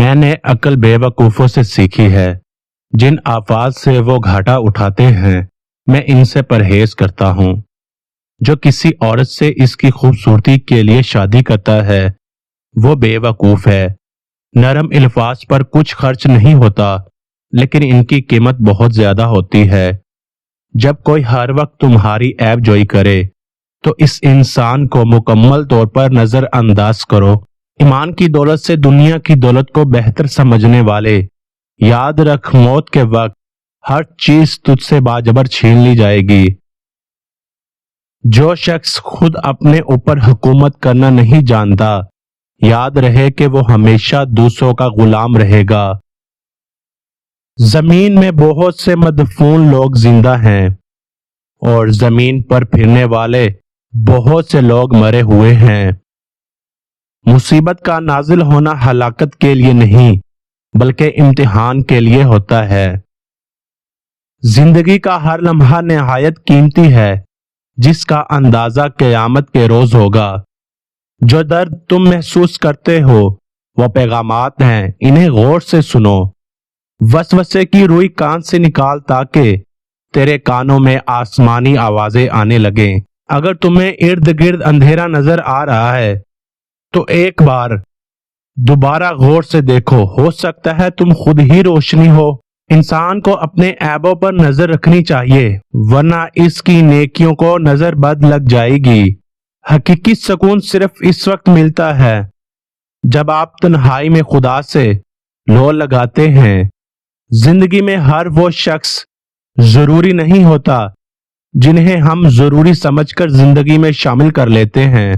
मैंने अक्ल बेवकूफों से सीखी है। जिन आफात से वो घाटा उठाते हैं मैं इनसे परहेज करता हूँ। जो किसी औरत से इसकी खूबसूरती के लिए शादी करता है वो बेवकूफ है। नरम अल्फाज पर कुछ खर्च नहीं होता, लेकिन इनकी कीमत बहुत ज्यादा होती है। जब कोई हर वक्त तुम्हारी ऐब जोई करे तो इस इंसान को मुकम्मल तौर पर नजरअंदाज करो। ईमान की दौलत से दुनिया की दौलत को बेहतर समझने वाले, याद रख मौत के वक्त हर चीज तुझसे बाजबर छीन ली जाएगी। जो शख्स खुद अपने ऊपर हुकूमत करना नहीं जानता, याद रहे कि वो हमेशा दूसरों का गुलाम रहेगा। जमीन में बहुत से मदफून लोग जिंदा हैं और जमीन पर फिरने वाले बहुत से लोग मरे हुए हैं। मुसीबत का नाजिल होना हलाकत के लिए नहीं बल्कि इम्तिहान के लिए होता है। जिंदगी का हर लम्हा निहायत कीमती है, जिसका अंदाजा क़यामत के रोज होगा। जो दर्द तुम महसूस करते हो वो पैगामात हैं, इन्हें गौर से सुनो। वसवसे की रुई कान से निकाल ताकि तेरे कानों में आसमानी आवाजें आने लगें। अगर तुम्हें इर्द गिर्द अंधेरा नजर आ रहा है तो एक बार दोबारा गौर से देखो, हो सकता है तुम खुद ही रोशनी हो। इंसान को अपने ऐबों पर नजर रखनी चाहिए, वरना इसकी नेकियों को नजर बद लग जाएगी। हकीकी सुकून सिर्फ इस वक्त मिलता है जब आप तन्हाई में खुदा से लो लगाते हैं। जिंदगी में हर वो शख्स जरूरी नहीं होता जिन्हें हम जरूरी समझकर जिंदगी में शामिल कर लेते हैं।